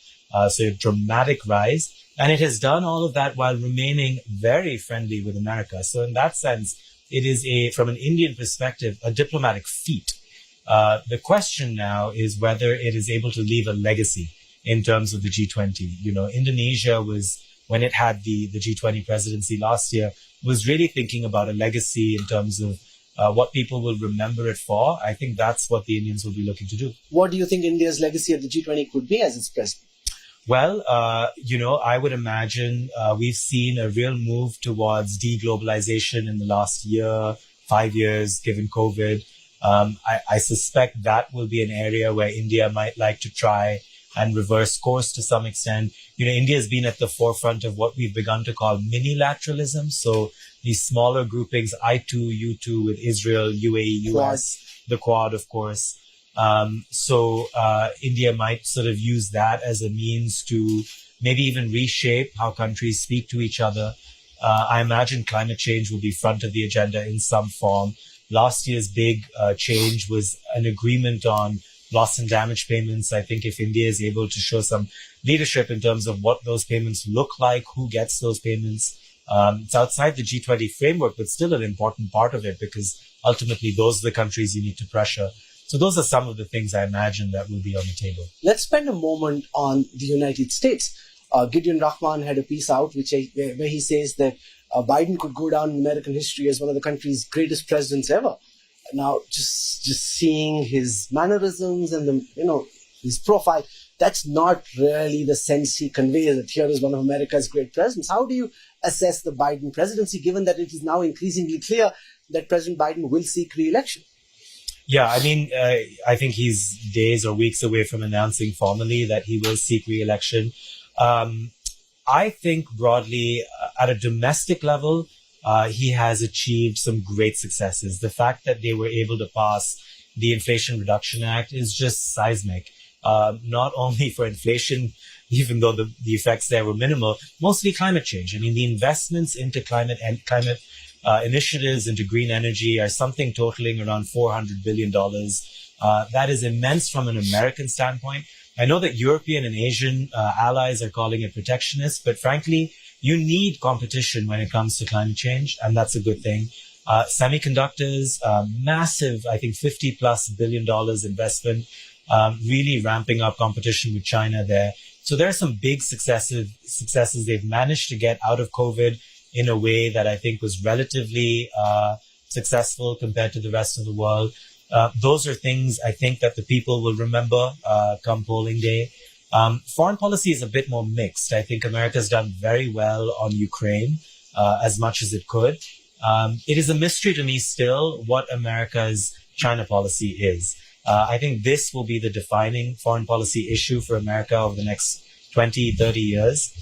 So a dramatic rise. And it has done all of that while remaining very friendly with America. So in that sense, it is from an Indian perspective, a diplomatic feat. The question now is whether it is able to leave a legacy in terms of the G20. Indonesia was, when it had the G20 presidency last year, was really thinking about a legacy in terms of what people will remember it for. I think that's what the Indians will be looking to do. What do you think India's legacy at the G20 could be as its president? Well, I would imagine we've seen a real move towards deglobalization in the last year, 5 years, given COVID. I suspect that will be an area where India might like to try and reverse course to some extent. India has been at the forefront of what we've begun to call minilateralism. So these smaller groupings, I2, U2 with Israel, UAE, US, the Quad, of course. So India might sort of use that as a means to maybe even reshape how countries speak to each other. I imagine climate change will be front of the agenda in some form. Last year's big change was an agreement on loss and damage payments. I think if India is able to show some leadership in terms of what those payments look like, who gets those payments, it's outside the G20 framework, but still an important part of it, because ultimately those are the countries you need to pressure. So those are some of the things I imagine that will be on the table. Let's spend a moment on the United States. Gideon Rahman had a piece out where he says that Biden could go down in American history as one of the country's greatest presidents ever. Now, just seeing his mannerisms and his profile, that's not really the sense he conveys, that here is one of America's great presidents. How do you assess the Biden presidency, given that it is now increasingly clear that President Biden will seek re-election? Yeah, I think he's days or weeks away from announcing formally that he will seek re-election. I think broadly, at a domestic level, he has achieved some great successes. The fact that they were able to pass the Inflation Reduction Act is just seismic. Not only for inflation, even though the effects there were minimal, mostly climate change. The investments into climate initiatives into green energy are something totaling around $400 billion. That is immense from an American standpoint. I know that European and Asian allies are calling it protectionist, but frankly, you need competition when it comes to climate change, and that's a good thing. Semiconductors, massive, I think $50+ billion investment, really ramping up competition with China there. So there are some big successes they've managed to get out of COVID in a way that I think was relatively successful compared to the rest of the world. Those are things I think that the people will remember come polling day. Foreign policy is a bit more mixed. I think America's done very well on Ukraine, as much as it could. It is a mystery to me still what America's China policy is. I think this will be the defining foreign policy issue for America over the next 20, 30 years.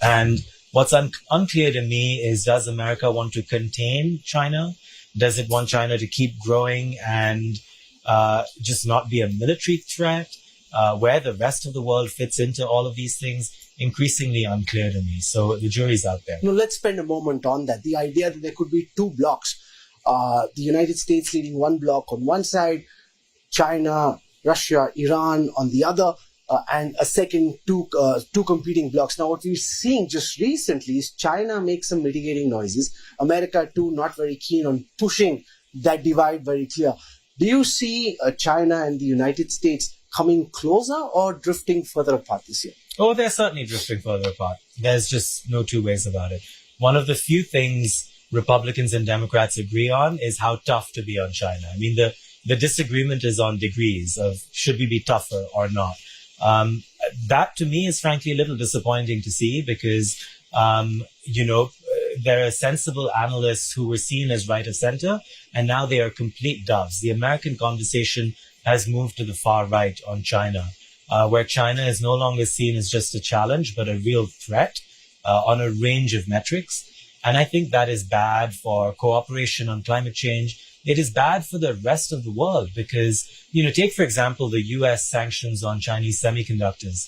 And what's unclear to me is, does America want to contain China? Does it want China to keep growing and just not be a military threat? Where the rest of the world fits into all of these things, increasingly unclear to me. So the jury's out there. Let's spend a moment on that. The idea that there could be two blocks. The United States leading one block on one side, China, Russia, Iran on the other, and a second two competing blocks. Now, what we're seeing just recently is China make some mitigating noises. America, too, not very keen on pushing that divide very clear. Do you see China and the United States coming closer or drifting further apart this year? Oh, they're certainly drifting further apart. There's just no two ways about it. One of the few things Republicans and Democrats agree on is how tough to be on China. The disagreement is on degrees of should we be tougher or not. That to me is frankly a little disappointing to see because, there are sensible analysts who were seen as right of center, and now they are complete doves. The American conversation has moved to the far right on China, where China is no longer seen as just a challenge, but a real threat on a range of metrics. And I think that is bad for cooperation on climate change. It is bad for the rest of the world because, take, for example, the US sanctions on Chinese semiconductors.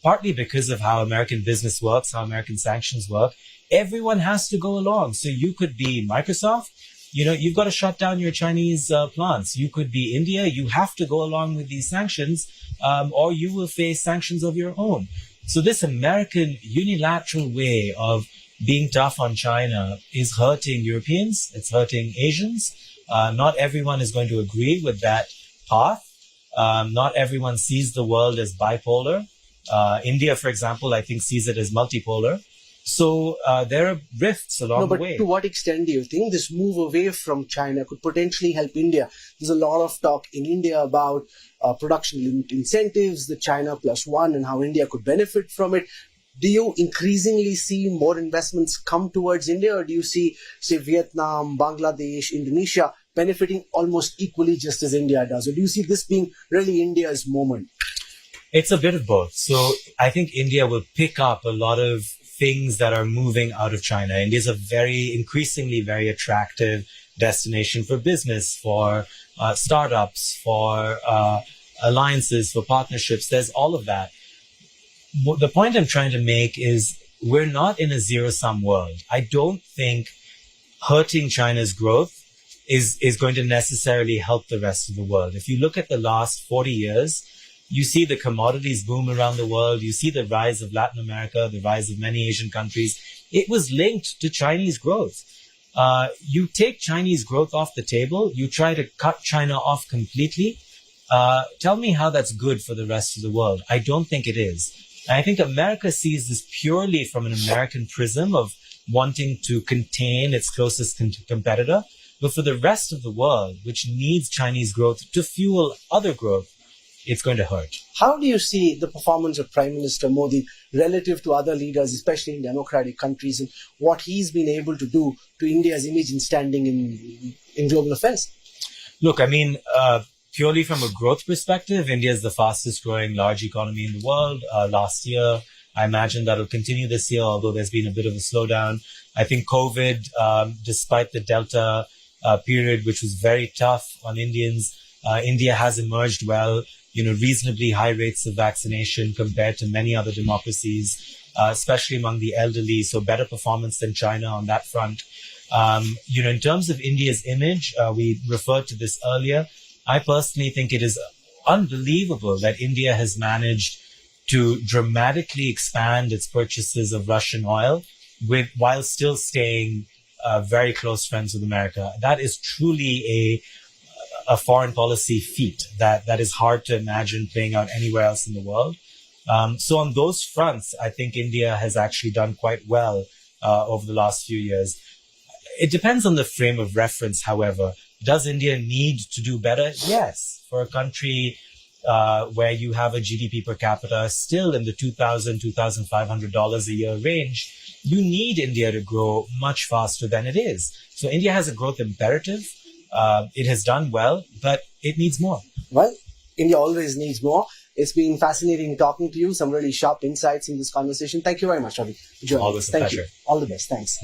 Partly because of how American business works, how American sanctions work, everyone has to go along. So you could be Microsoft, you've got to shut down your Chinese plants. You could be India, you have to go along with these sanctions, or you will face sanctions of your own. So this American unilateral way of being tough on China is hurting Europeans, it's hurting Asians. Not everyone is going to agree with that path. Not everyone sees the world as bipolar. India, for example, I think sees it as multipolar. So there are rifts along the way. To what extent do you think this move away from China could potentially help India? There's a lot of talk in India about production incentives, the China Plus One, and how India could benefit from it. Do you increasingly see more investments come towards India, or do you see, say, Vietnam, Bangladesh, Indonesia benefiting almost equally just as India does? Or do you see this being really India's moment? It's a bit of both. So I think India will pick up a lot of things that are moving out of China. India is a increasingly very attractive destination for business, for startups, for alliances, for partnerships. There's all of that. The point I'm trying to make is we're not in a zero-sum world. I don't think hurting China's growth is going to necessarily help the rest of the world. If you look at the last 40 years, you see the commodities boom around the world. You see the rise of Latin America, the rise of many Asian countries. It was linked to Chinese growth. You take Chinese growth off the table, you try to cut China off completely. Tell me how that's good for the rest of the world. I don't think it is. And I think America sees this purely from an American prism of wanting to contain its closest competitor. But for the rest of the world, which needs Chinese growth to fuel other growth, it's going to hurt. How do you see the performance of Prime Minister Modi relative to other leaders, especially in democratic countries, and what he's been able to do to India's image and standing in global affairs? Look, I mean, purely from a growth perspective, India is the fastest growing large economy in the world. Last year, I imagine that'll continue this year, although there's been a bit of a slowdown. I think COVID, despite the Delta period, which was very tough on Indians, India has emerged well. Reasonably high rates of vaccination compared to many other democracies, especially among the elderly. So better performance than China on that front. In terms of India's image, we referred to this earlier. I personally think it is unbelievable that India has managed to dramatically expand its purchases of Russian oil while still staying very close friends with America. That is truly a foreign policy feat that is hard to imagine playing out anywhere else in the world. So on those fronts, I think India has actually done quite well over the last few years. It depends on the frame of reference, however. Does India need to do better? Yes. For a country where you have a GDP per capita still in the $2,000, $2,500 a year range, you need India to grow much faster than it is. So India has a growth imperative. It has done well, but it needs more. Well, India always needs more. It's been fascinating talking to you. Some really sharp insights in this conversation. Thank you very much, Ravi. Always a pleasure. You. All the best. Thanks.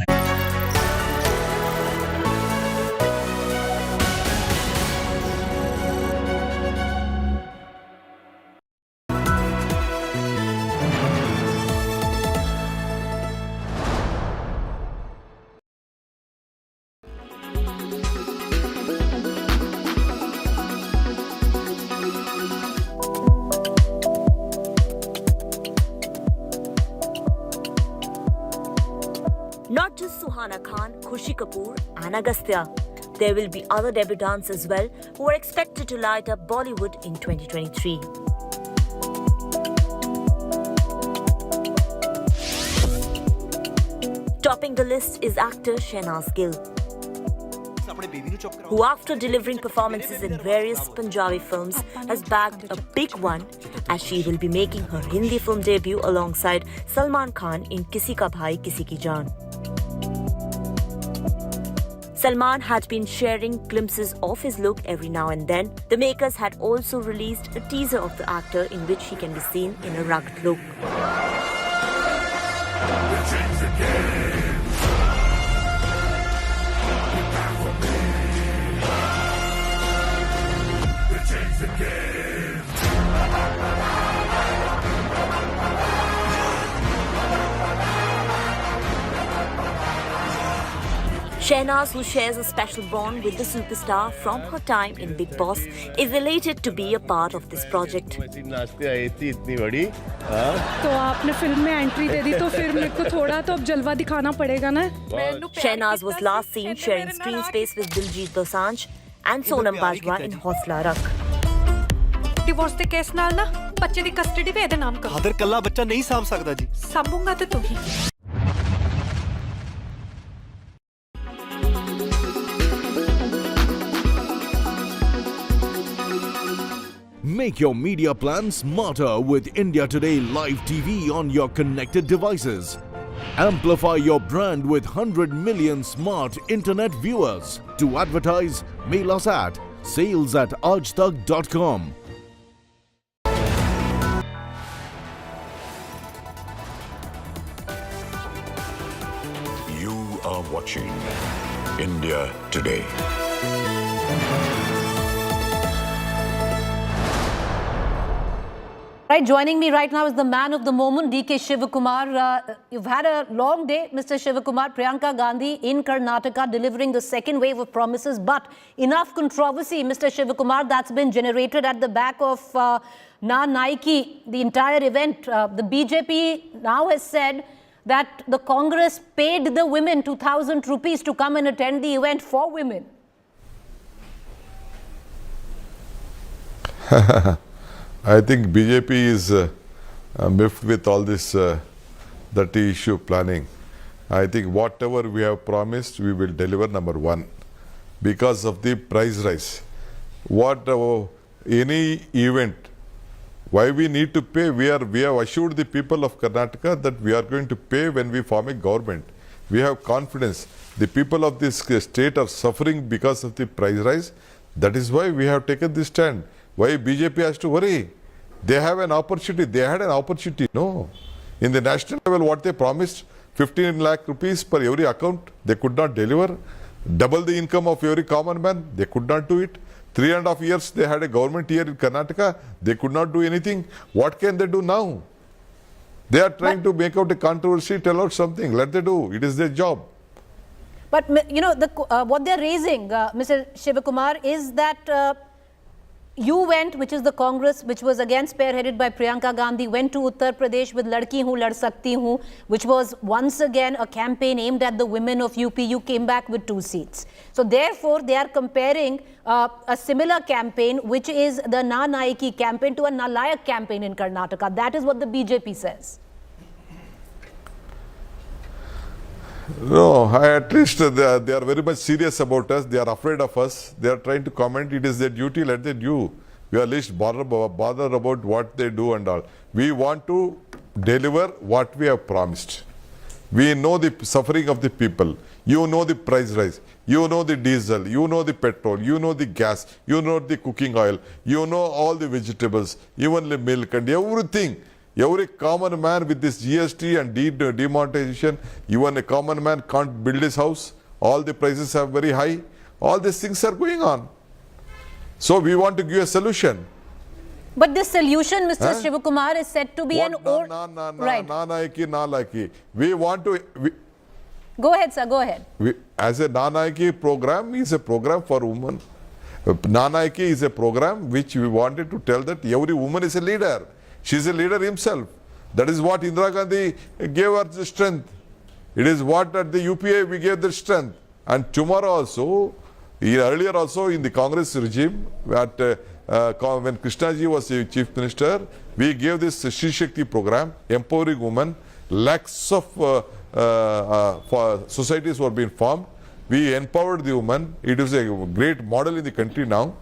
Not just Suhana Khan, Khushi Kapoor and Agastya. There will be other debutantes as well who are expected to light up Bollywood in 2023. Topping the list is actor Shehnaz Gill. अपने who after delivering performances in various Punjabi films has bagged a big one, as she will be making her Hindi film debut alongside Salman Khan in Kisi Ka Bhai Kisi Ki Jaan. Salman had been sharing glimpses of his look every now and then. The makers had also released a teaser of the actor in which he can be seen in a rugged look. Shehnaz, who shares a special bond with the superstar from her time in Big Boss, is elated to be a part of this project. तो आपने film में entry दे दी तो फिर मेरे को थोड़ा तो अब जलवा दिखाना पड़ेगा ना. Shehnaz was last seen sharing screen space with Diljit Dosanjh and Sonam Bajwa in Hausla Rakh. Divorce ਦੇ ਕੇਸ ਨਾਲ ਨਾ ਬੱਚੇ ਦੀ ਕਸਟਡੀ ਵੀ ਇਹਦੇ ਨਾਮ ਕਰੋ. ਫਾਦਰ ਕੱਲਾ ਬੱਚਾ ਨਹੀਂ ਸਾਂਭ ਸਕਦਾ ਜੀ. ਸਾਂਭੂਗਾ ਤੇ ਤੂੰ ਹੀ. Make your media plan smarter with India Today Live TV on your connected devices. Amplify your brand with 100 million smart internet viewers. To advertise, mail us at sales@aajtak.com. You are watching India Today. Right, joining me right now is the man of the moment, DK Shivakumar. You've had a long day, Mr. Shivakumar. Priyanka Gandhi in Karnataka delivering the second wave of promises, but enough controversy, Mr. Shivakumar, that's been generated at the back of Na Nike, the entire event. The BJP now has said that the Congress paid the women 2,000 rupees to come and attend the event for women. I think BJP is miffed with all this dirty issue planning. I think whatever we have promised, we will deliver, number one, because of the price rise. Any event, why we need to pay, we have assured the people of Karnataka that we are going to pay when we form a government. We have confidence. The people of this state are suffering because of the price rise. That is why we have taken this stand. Why BJP has to worry? They have an opportunity. They had an opportunity. No. In the national level, what they promised, 15 lakh rupees per every account, they could not deliver. Double the income of every common man, they could not do it. 3.5 years they had a government here in Karnataka, they could not do anything. What can they do now? They are trying to make out a controversy, tell out something. Let them do. It is their job. But, you know, what they're raising, Mr. Shivakumar, is that you went, which is the Congress, which was again spearheaded by Priyanka Gandhi, went to Uttar Pradesh with Ladki Hoon Lad Sakti Hoon, which was once again a campaign aimed at the women of UP. You came back with 2 seats. So therefore, they are comparing a similar campaign, which is the Na Naiki campaign, to a Nalayak campaign in Karnataka. That is what the BJP says. No, at least they are very much serious about us. They are afraid of us. They are trying to comment. It is their duty. Let them do. We are least bothered about what they do and all. We want to deliver what we have promised. We know the suffering of the people. You know the price rise. You know the diesel. You know the petrol. You know the gas. You know the cooking oil. You know all the vegetables, even the milk and everything. Every common man with this GST and demonetization, even a common man can't build his house. All the prices are very high. All these things are going on. So we want to give a solution. But this solution, Mr. Shivakumar, is said to be what? an old... Right. Na-Naiki. We want to... Go ahead, sir. Go ahead. As a Na-Naiki program is a program for women. Na-Naiki is a program which we wanted to tell that every woman is a leader. She is a leader himself. That is what Indira Gandhi gave her the strength. It is what at the UPA we gave the strength. And tomorrow also, earlier also in the Congress regime, when Krishnaji was the Chief Minister, we gave this Shri Shakti program, empowering women. Lakhs of societies were being formed. We empowered the woman. It is a great model in the country now.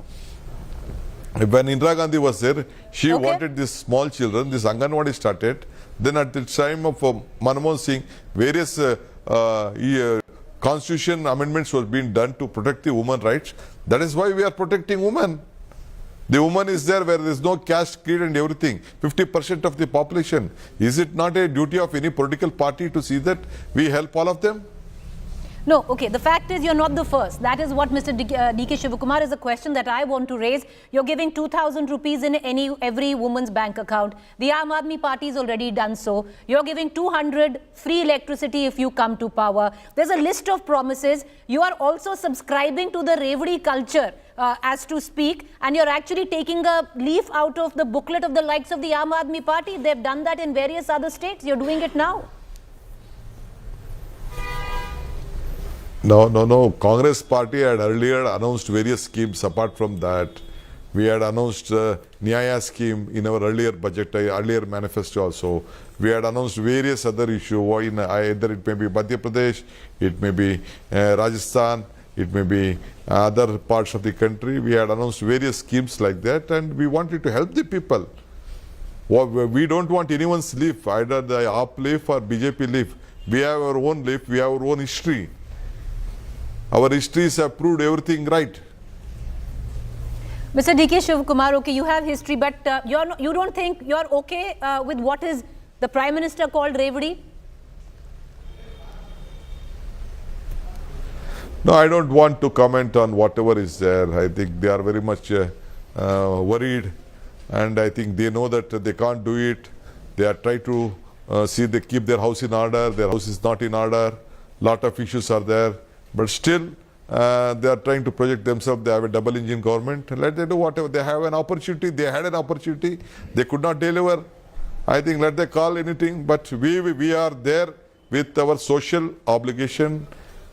When Indira Gandhi was there, she wanted these small children, this Anganwadi started. Then at the time of Manmohan Singh, various constitution amendments was being done to protect the women rights. That is why we are protecting women. The woman is there where there is no caste, creed and everything. 50% of the population. Is it not a duty of any political party to see that we help all of them? No, okay. The fact is you're not the first. That is what Mr. D.K. Shivakumar is a question that I want to raise. You're giving 2,000 rupees in every woman's bank account. The Aam Aadmi Party has already done so. You're giving 200 free electricity if you come to power. There's a list of promises. You are also subscribing to the Revdi culture as to speak, and you're actually taking a leaf out of the booklet of the likes of the Aam Aadmi Party. They've done that in various other states. You're doing it now. No. Congress party had earlier announced various schemes. Apart from that, we had announced Nyaya scheme in our earlier budget, earlier manifesto also. We had announced various other issues. Either it may be Madhya Pradesh, it may be Rajasthan, it may be other parts of the country. We had announced various schemes like that, and we wanted to help the people. We don't want anyone's leaf, either the AAP leaf or BJP leaf. We have our own leaf, we have our own history. Our histories have proved everything right. Mr. D.K. Shivakumar, okay, you have history, but you don't think you're okay with what is the Prime Minister called Revdi? No, I don't want to comment on whatever is there. I think they are very much worried, and I think they know that they can't do it. They are trying to they keep their house in order. Their house is not in order. Lot of issues are there. But still, they are trying to project themselves. They have a double engine government. Let them do whatever. They have an opportunity. They had an opportunity. They could not deliver. I think let them call anything. But we are there with our social obligation,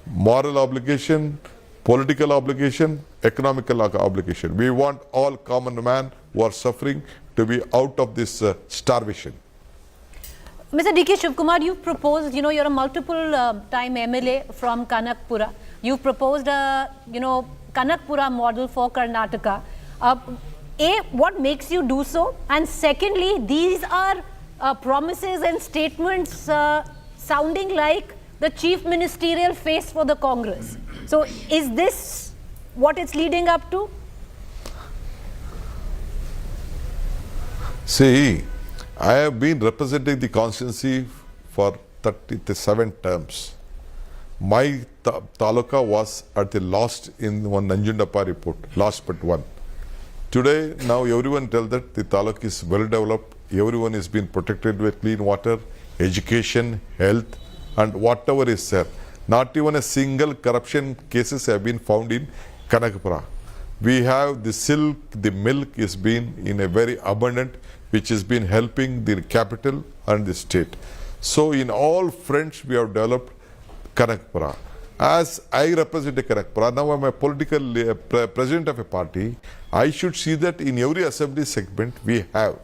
moral obligation, political obligation, economical obligation. We want all common man who are suffering to be out of this starvation. Mr. D.K. Shivakumar, you've proposed, you're a multiple time MLA from Kanakpura. You've proposed a, Kanakpura model for Karnataka. What makes you do so? And secondly, these are promises and statements sounding like the chief ministerial face for the Congress. So is this what it's leading up to? See, I have been representing the constituency for 37 terms. My taluka was at the last in one Nanjundappa report, last but one. Today, now everyone tells that the taluka is well developed, everyone is being protected with clean water, education, health, and whatever is there. Not even a single corruption cases have been found in Kanakpura. We have the silk, the milk is being in a very abundant, which has been helping the capital and the state. So in all fronts we have developed Kanakpura. As I represent Kanakpura, now I'm a political president of a party, I should see that in every assembly segment we have.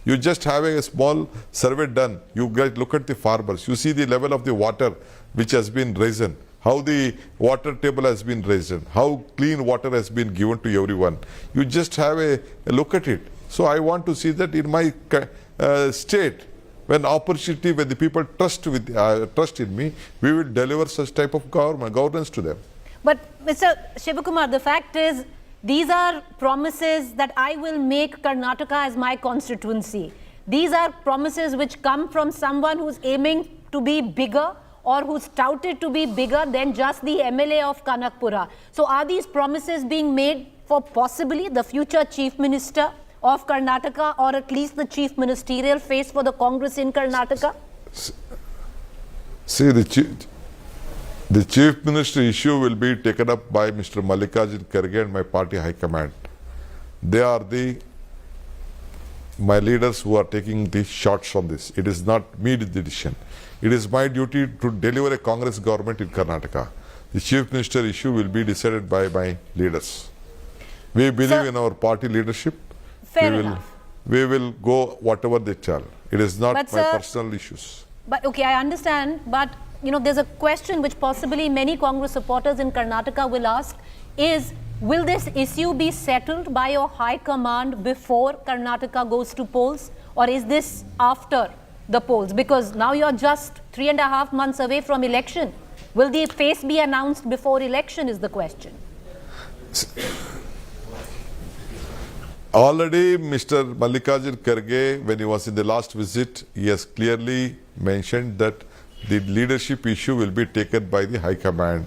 You just have a small survey done, you guys look at the farmers, you see the level of the water which has been risen, how the water table has been risen, how clean water has been given to everyone. You just have a look at it. So I want to see that in my state, when the people trust in me, we will deliver such type of governance to them. But Mr. Shivakumar, the fact is, these are promises that I will make Karnataka as my constituency. These are promises which come from someone who's aiming to be bigger or who's touted to be bigger than just the MLA of Kanakpura. So are these promises being made for possibly the future chief minister of Karnataka, or at least the chief ministerial face for the Congress in Karnataka? See, the chief minister issue will be taken up by Mr. Mallikarjun Kharge and my party high command. They are my leaders who are taking the shots on this. It is not me the decision. It is my duty to deliver a Congress government in Karnataka. The chief minister issue will be decided by my leaders. We believe in our party leadership. Fair enough. We will go whatever they tell. It is not my personal issues. But okay, I understand. But there's a question which possibly many Congress supporters in Karnataka will ask is, will this issue be settled by your high command before Karnataka goes to polls, or is this after the polls? Because now you're just 3.5 months away from election. Will the face be announced before election is the question. Already Mr. Mallikarjun Kharge, when he was in the last visit, he has clearly mentioned that the leadership issue will be taken by the High Command.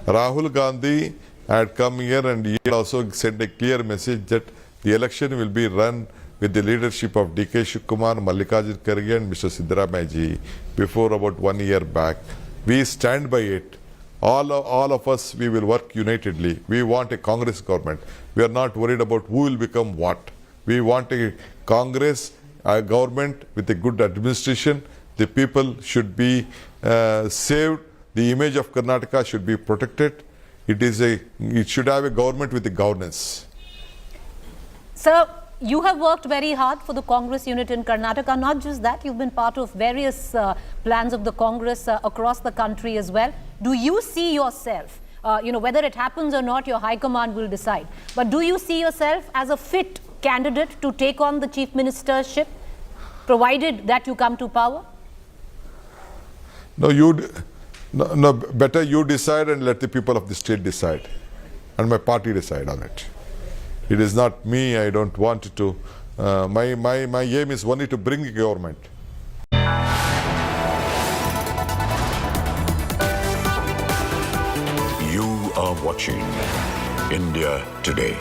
Rahul Gandhi had come here and he also sent a clear message that the election will be run with the leadership of D.K. Shivakumar, Mallikarjun Kharge and Mr. Siddaramaiah ji before about 1 year back. We stand by it. All of us, we will work unitedly. We want a Congress government. We are not worried about who will become what. We want a Congress government with a good administration. The people should be saved. The image of Karnataka should be protected. It should have a government with a governance. Sir, you have worked very hard for the Congress unit in Karnataka. Not just that, you've been part of various plans of the Congress across the country as well. Do you see yourself, whether it happens or not, your high command will decide. But do you see yourself as a fit candidate to take on the chief ministership, provided that you come to power? No, better you decide and let the people of the state decide. And my party decide on it. It is not me, I don't want to. My aim is only to bring the government. You are watching India Today.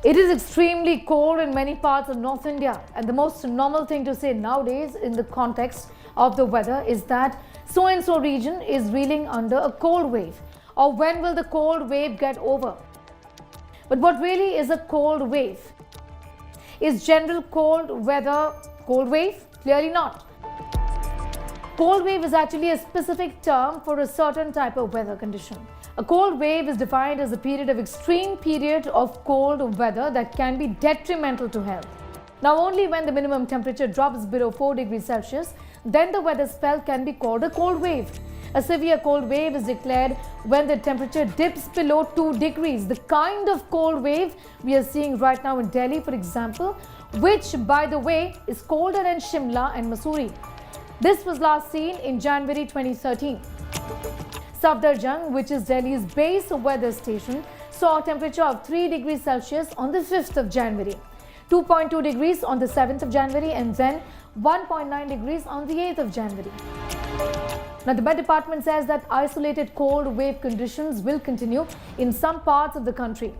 It is extremely cold in many parts of North India, and the most normal thing to say nowadays in the context of the weather is that so-and-so region is reeling under a cold wave, or when will the cold wave get over? But what really is a cold wave? Is general cold weather cold wave? Clearly not. Cold wave is actually a specific term for a certain type of weather condition. A cold wave is defined as a period of cold weather that can be detrimental to health. Now, only when the minimum temperature drops below 4 degrees Celsius, then the weather spell can be called a cold wave. A severe cold wave is declared when the temperature dips below 2 degrees. The kind of cold wave we are seeing right now in Delhi, for example, which, by the way, is colder than Shimla and Mussoorie. This was last seen in January 2013. Safdarjung, which is Delhi's base weather station, saw a temperature of 3 degrees Celsius on the 5th of January, 2.2 degrees on the 7th of January, and then 1.9 degrees on the 8th of January. Now, the Met Department says that isolated cold wave conditions will continue in some parts of the country.